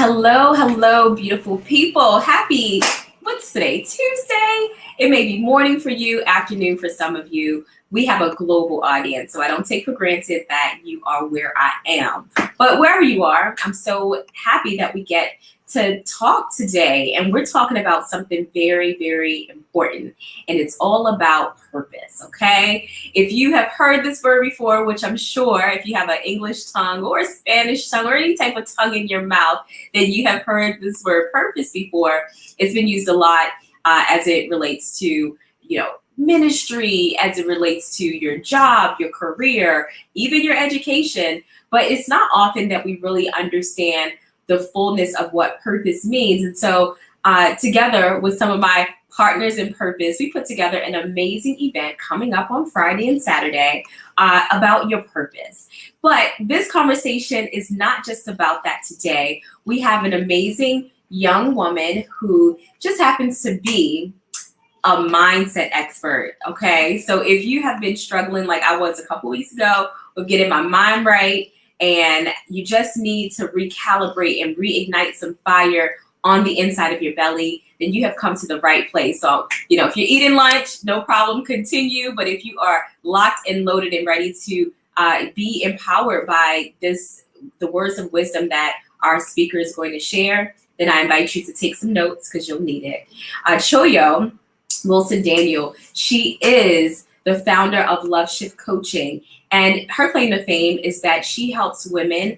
Hello, hello, beautiful people. What's today? Tuesday. It may be morning for you, afternoon for some of you. We have a global audience, so I don't take for granted that you are where I am. But wherever you are, I'm so happy that we get to talk today. And we're talking about something very, very important. And it's all about purpose, okay? If you have heard this word before, which I'm sure if you have an English tongue or a Spanish tongue or any type of tongue in your mouth, then you have heard this word purpose before. It's been used a lot as it relates to, ministry, as it relates to your job, your career, even your education. But it's not often that we really understand the fullness of what purpose means. And so, together with some of my partners in purpose, we put together an amazing event coming up on Friday and Saturday about your purpose. But this conversation is not just about that today. We have an amazing young woman who just happens to be a mindset expert. Okay. So if you have been struggling like I was a couple weeks ago with getting my mind right, and you just need to recalibrate and reignite some fire on the inside of your belly, then you have come to the right place. So, if you're eating lunch, no problem, continue. But if you are locked and loaded and ready to be empowered by the words of wisdom that our speaker is going to share, then I invite you to take some notes because you'll need it. Choyo Wilson-Daniel, she is the founder of Love Shift Coaching. And her claim to fame is that she helps women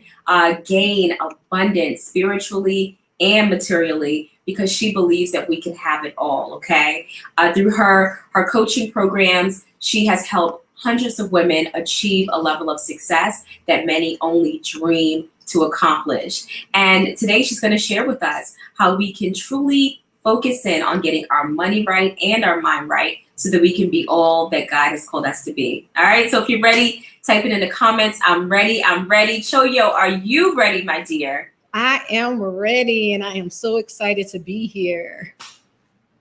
gain abundance spiritually and materially because she believes that we can have it all, okay? Through her coaching programs, she has helped hundreds of women achieve a level of success that many only dream to accomplish. And today she's going to share with us how we can truly focus in on getting our money right and our mind right so that we can be all that God has called us to be. All right, so if you're ready, type it in the comments. I'm ready. Choyo, are you ready, my dear? I am ready, and I am so excited to be here.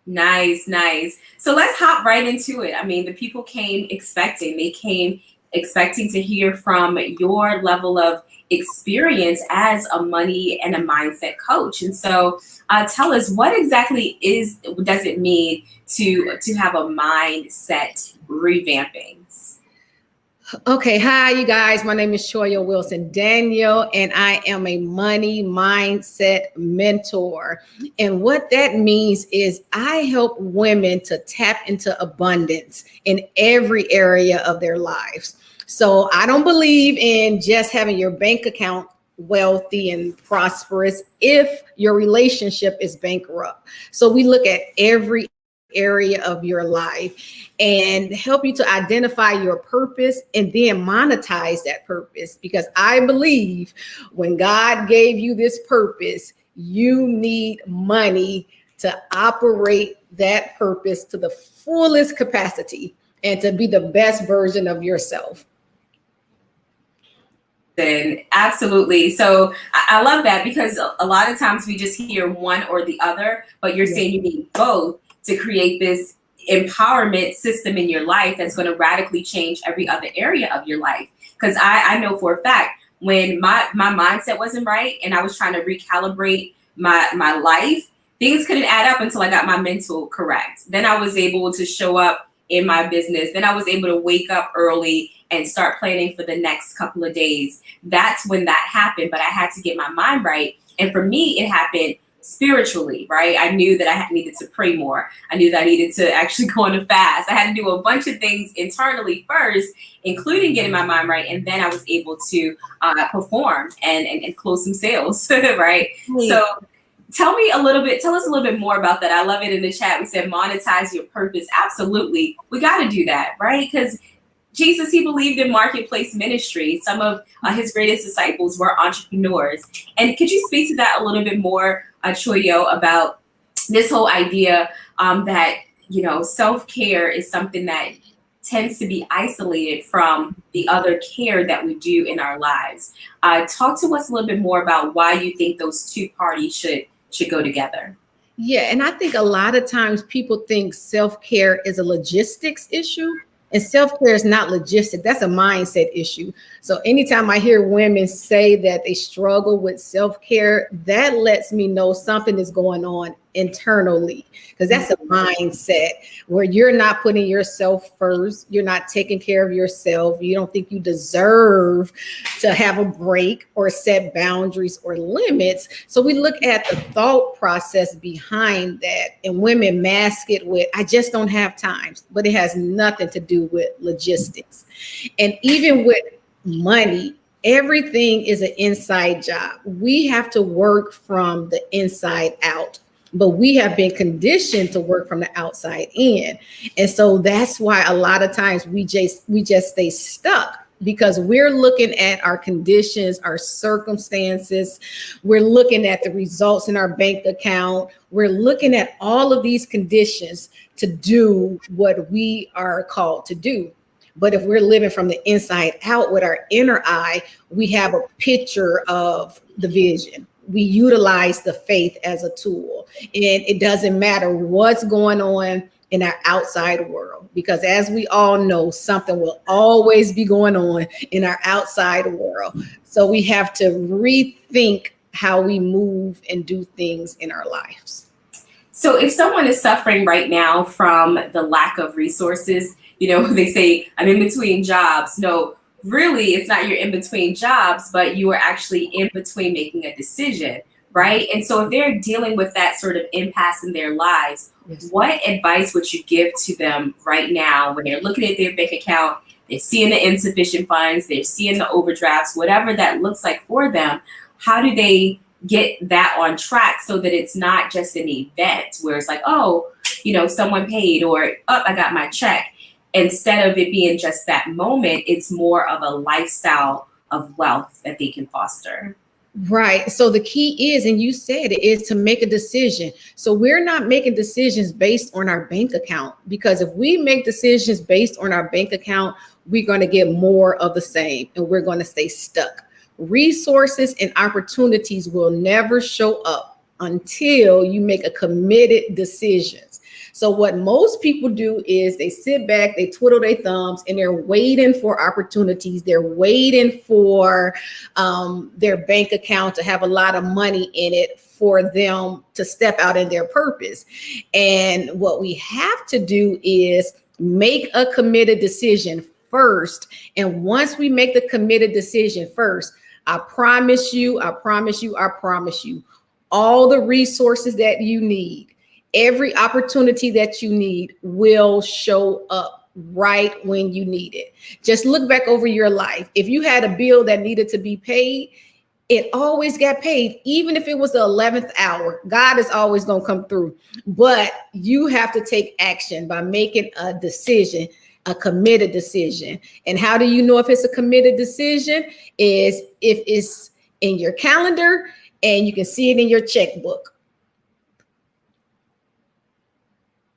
Nice. So let's hop right into it. I mean, the people came expecting. They came expecting to hear from your level of experience as a money and a mindset coach. And so tell us, what exactly does it mean to have a mindset revamping? Okay, hi, you guys. My name is Choyo Wilson-Daniel, and I am a money mindset mentor. And what that means is I help women to tap into abundance in every area of their lives. So I don't believe in just having your bank account wealthy and prosperous if your relationship is bankrupt. So we look at every area of your life and help you to identify your purpose and then monetize that purpose. Because I believe when God gave you this purpose, you need money to operate that purpose to the fullest capacity and to be the best version of yourself. Then absolutely. So I love that because a lot of times we just hear one or the other, but you're saying you need both to create this empowerment system in your life that's going to radically change every other area of your life. Because I know for a fact when my mindset wasn't right and I was trying to recalibrate my life, things couldn't add up until I got my mental correct. Then I was able to show up in my business. Then I was able to wake up early and start planning for the next couple of days. That's when that happened, but I had to get my mind right. And for me, it happened spiritually, right? I knew that I needed to pray more. I knew that I needed to actually go on a fast. I had to do a bunch of things internally first, including getting my mind right. And then I was able to perform and close some sales, right? So tell us a little bit more about that. I love it in the chat. We said monetize your purpose. Absolutely. We got to do that, right? Because Jesus, he believed in marketplace ministry. Some of his greatest disciples were entrepreneurs. And could you speak to that a little bit more, Choyo, about this whole idea that, self-care is something that tends to be isolated from the other care that we do in our lives. Talk to us a little bit more about why you think those two parties should go together. Yeah, and I think a lot of times people think self-care is a logistics issue. And self-care is not logistic. That's a mindset issue. So anytime I hear women say that they struggle with self-care, that lets me know something is going on internally, because that's a mindset where you're not putting yourself first. You're not taking care of yourself. You don't think you deserve to have a break or set boundaries or limits. So we look at the thought process behind that, and women mask it with, I just don't have time, but it has nothing to do with logistics. And even with money, everything is an inside job. We have to work from the inside out, but we have been conditioned to work from the outside in. And so that's why a lot of times we just stay stuck, because we're looking at our conditions, our circumstances. We're looking at the results in our bank account. We're looking at all of these conditions to do what we are called to do. But if we're living from the inside out with our inner eye, we have a picture of the vision. We utilize the faith as a tool. And it doesn't matter what's going on in our outside world, because as we all know, something will always be going on in our outside world. So we have to rethink how we move and do things in our lives. So if someone is suffering right now from the lack of resources, they say, I'm in between jobs. No, really, it's not you're in between jobs, but you are actually in between making a decision, right? And so if they're dealing with that sort of impasse in their lives, Yes. what advice would you give to them right now when they're looking at their bank account, they're seeing the insufficient funds, they're seeing the overdrafts, whatever that looks like for them? How do they get that on track so that it's not just an event where it's like, oh, someone paid, or, oh, I got my check. Instead of it being just that moment, it's more of a lifestyle of wealth that they can foster. Right. So the key is, and you said it, is to make a decision. So we're not making decisions based on our bank account, because if we make decisions based on our bank account, we're going to get more of the same, and we're going to stay stuck. Resources and opportunities will never show up until you make a committed decision. So what most people do is they sit back, they twiddle their thumbs, and they're waiting for opportunities. They're waiting for their bank account to have a lot of money in it for them to step out in their purpose. And what we have to do is make a committed decision first. And once we make the committed decision first, I promise you, all the resources that you need, every opportunity that you need will show up right when you need it. Just look back over your life. If you had a bill that needed to be paid, it always got paid, even if it was the 11th hour. God is always going to come through. But you have to take action by making a decision, a committed decision. And how do you know if it's a committed decision? Is if it's in your calendar and you can see it in your checkbook.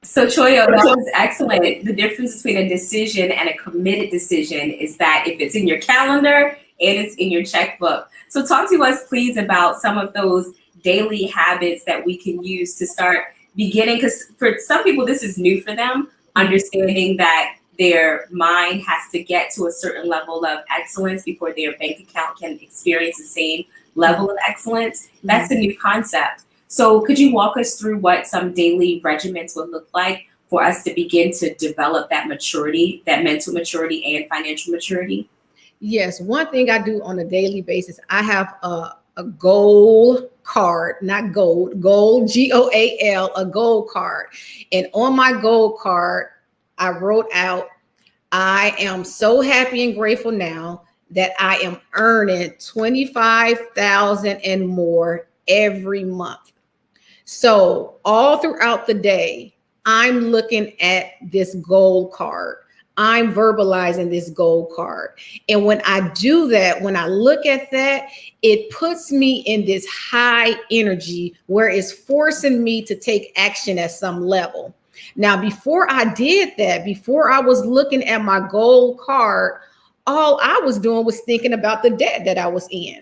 So Choyo, that was excellent. The difference between a decision and a committed decision is that if it's in your calendar and it's in your checkbook. So talk to us, please, about some of those daily habits that we can use to start beginning, because for some people, this is new for them, understanding that their mind has to get to a certain level of excellence before their bank account can experience the same level of excellence. That's a new concept. So could you walk us through what some daily regimens would look like for us to begin to develop that maturity, that mental maturity and financial maturity? Yes, one thing I do on a daily basis, I have a goal card, not gold, GOAL, a goal card. And on my goal card, I wrote out, I am so happy and grateful now that I am earning $25,000 and more every month. So all throughout the day, I'm looking at this goal card. I'm verbalizing this goal card. And when I do that, when I look at that, it puts me in this high energy where it's forcing me to take action at some level. Now, before I did that, before I was looking at my goal card, all I was doing was thinking about the debt that I was in.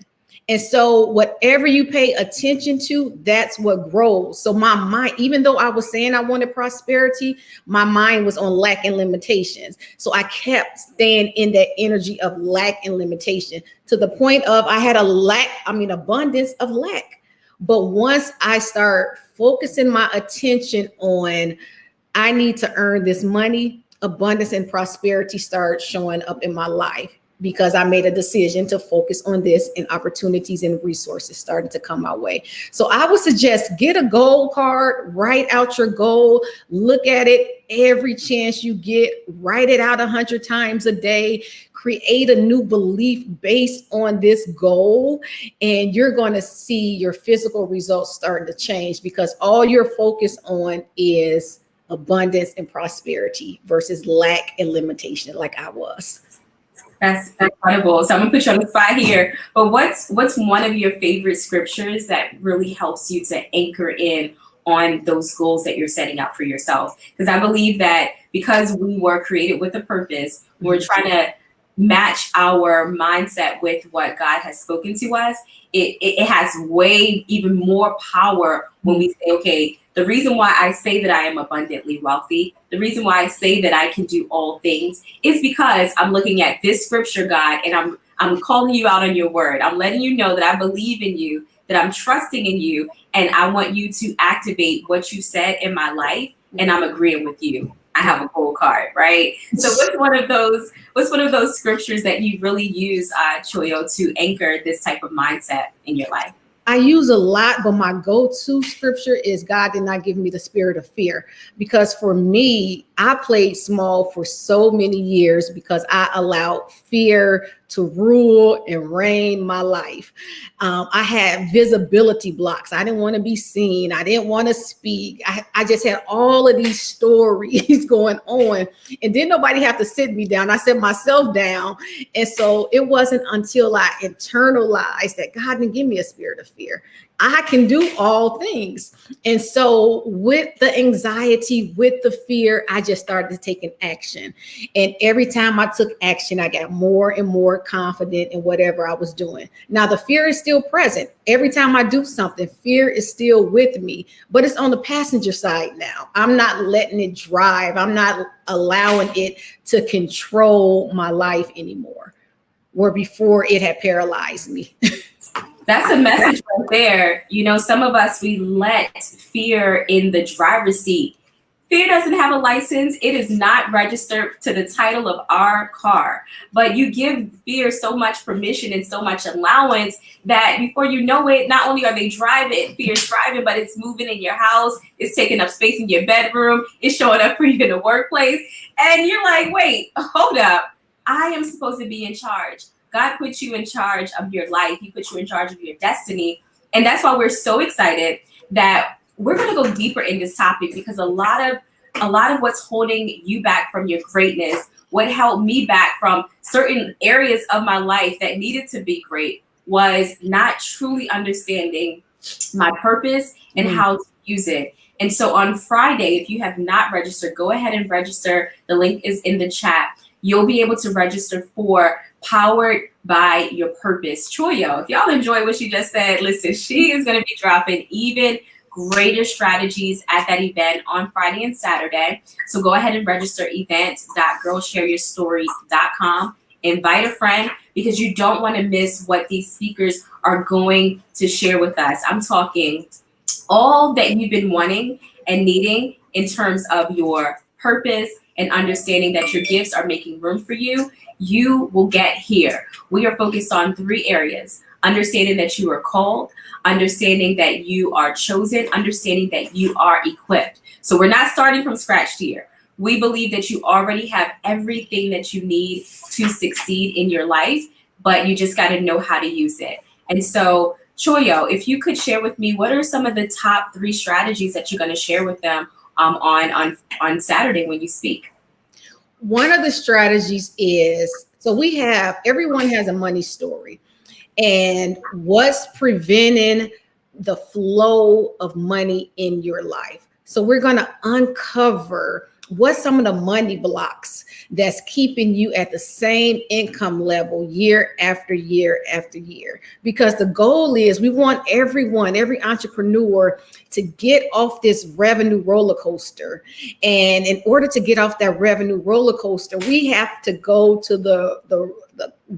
And so whatever you pay attention to, that's what grows. So my mind, even though I was saying I wanted prosperity, my mind was on lack and limitations. So I kept staying in that energy of lack and limitation to the point of I had abundance of lack. But once I start focusing my attention on, I need to earn this money, abundance and prosperity start showing up in my life because I made a decision to focus on this, and opportunities and resources started to come my way. So I would suggest get a goal card, write out your goal, look at it every chance you get, write it out 100 times a day, create a new belief based on this goal, and you're going to see your physical results starting to change because all you're focused on is abundance and prosperity versus lack and limitation like I was. That's incredible. So I'm gonna put you on the spot here. But what's one of your favorite scriptures that really helps you to anchor in on those goals that you're setting out for yourself? Because I believe that because we were created with a purpose, we're trying to match our mindset with what God has spoken to us. It has way even more power when we say, okay, the reason why I say that I am abundantly wealthy, the reason why I say that I can do all things is because I'm looking at this scripture, God, and I'm calling you out on your word. I'm letting you know that I believe in you, that I'm trusting in you, and I want you to activate what you said in my life, and I'm agreeing with you. I have a goal card, right? So what's one of those scriptures that you really use, Choyo, to anchor this type of mindset in your life? I use a lot, but my go-to scripture is God did not give me the spirit of fear. Because for me, I played small for so many years because I allowed fear to rule and reign my life. I had visibility blocks. I didn't want to be seen. I didn't want to speak. I just had all of these stories going on, and didn't nobody have to sit me down. I set myself down. And so it wasn't until I internalized that God didn't give me a spirit of fear. I can do all things. And so with the anxiety, with the fear, I just started taking action. And every time I took action, I got more and more confident in whatever I was doing. Now, the fear is still present. Every time I do something, fear is still with me, but it's on the passenger side now. I'm not letting it drive. I'm not allowing it to control my life anymore, where before it had paralyzed me. That's a message right there. You know, some of us, we let fear in the driver's seat. Fear doesn't have a license. It is not registered to the title of our car. But you give fear so much permission and so much allowance that before you know it, not only are they driving, fear's driving, but it's moving in your house. It's taking up space in your bedroom. It's showing up for you in the workplace. And you're like, wait, hold up. I am supposed to be in charge. God put you in charge of your life. He put you in charge of your destiny. And that's why we're so excited that we're going to go deeper in this topic, because a lot of what's holding you back from your greatness, what held me back from certain areas of my life that needed to be great, was not truly understanding my purpose and how to use it. And so on Friday, if you have not registered, go ahead and register. The link is in the chat. You'll be able to register for Powered by Your Purpose. Choyo, if y'all enjoy what she just said, listen, she is going to be dropping even greater strategies at that event on Friday and Saturday. So go ahead and register, event.girlshareyourstory.com. Invite a friend, because you don't want to miss what these speakers are going to share with us. I'm talking all that you've been wanting and needing in terms of your purpose and understanding that your gifts are making room for you. You will get here. We are focused on 3 areas: understanding that you are called, understanding that you are chosen, understanding that you are equipped. So we're not starting from scratch here. We believe that you already have everything that you need to succeed in your life, but you just got to know how to use it. And so, Choyo, if you could share with me, what are some of the top 3 strategies that you're going to share with them on Saturday when you speak? One of the strategies is, so everyone has a money story, and what's preventing the flow of money in your life. So we're going to uncover What's some of the money blocks that's keeping you at the same income level year after year after year? Because the goal is we want everyone, every entrepreneur to get off this revenue roller coaster. And in order to get off that revenue roller coaster, we have to go to the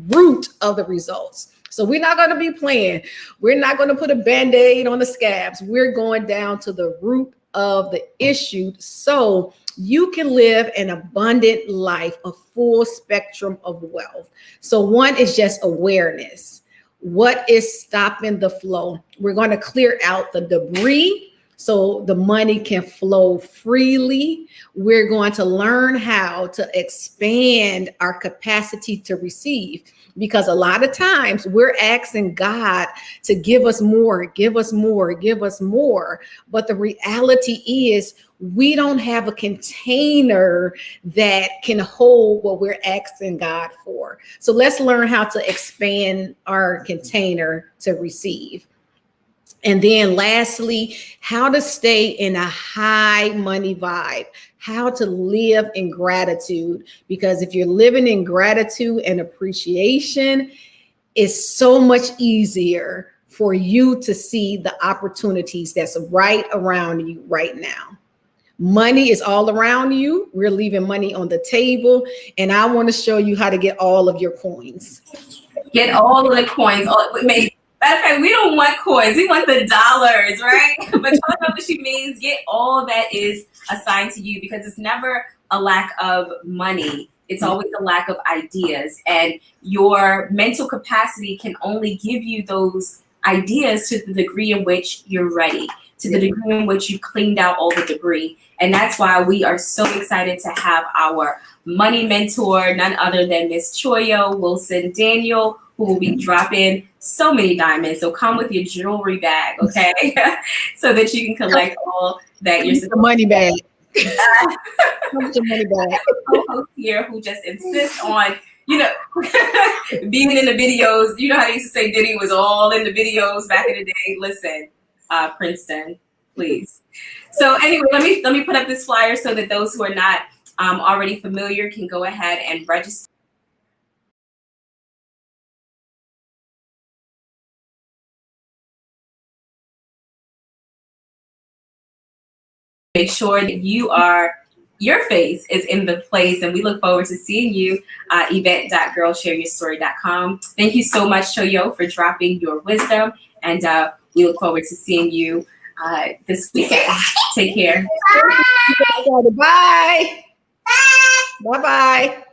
root of the results. So we're not going to be playing. We're not going to put a Band-Aid on the scabs. We're going down to the root of the issue so you can live an abundant life, a full spectrum of wealth. So one is just awareness. What is stopping the flow? We're going to clear out the debris so the money can flow freely. We're going to learn how to expand our capacity to receive, because a lot of times we're asking God to give us more, give us more, give us more. But the reality is we don't have a container that can hold what we're asking God for. So let's learn how to expand our container to receive. And then lastly, how to stay in a high money vibe, how to live in gratitude. Because if you're living in gratitude and appreciation, it's so much easier for you to see the opportunities that's right around you right now. Money is all around you. We're leaving money on the table. And I want to show you how to get all of your coins. Get all of the coins. Matter of fact, we don't want coins. We want the dollars, right? But tell us what she means. Get all that is assigned to you, because it's never a lack of money. It's always a lack of ideas. And your mental capacity can only give you those ideas to the degree in which you're ready, to the degree in which you've cleaned out all the debris. And that's why we are so excited to have our money mentor, none other than Miss Choyo Wilson-Daniel, who will be dropping so many diamonds. So come with your jewelry bag, okay? So that you can collect all that you're supposed money bag. Come with your money bag. Co-host here who just insists on, being in the videos. You know how they used to say Diddy was all in the videos back in the day. Listen, Princeton, please. So anyway, let me put up this flyer so that those who are not already familiar can go ahead and register. Make sure that your face is in the place, and we look forward to seeing you. Event.girlshareyourstory.com. Thank you so much, Choyo, for dropping your wisdom, and we look forward to seeing you this weekend. Take care. Bye. Bye. Bye. Bye.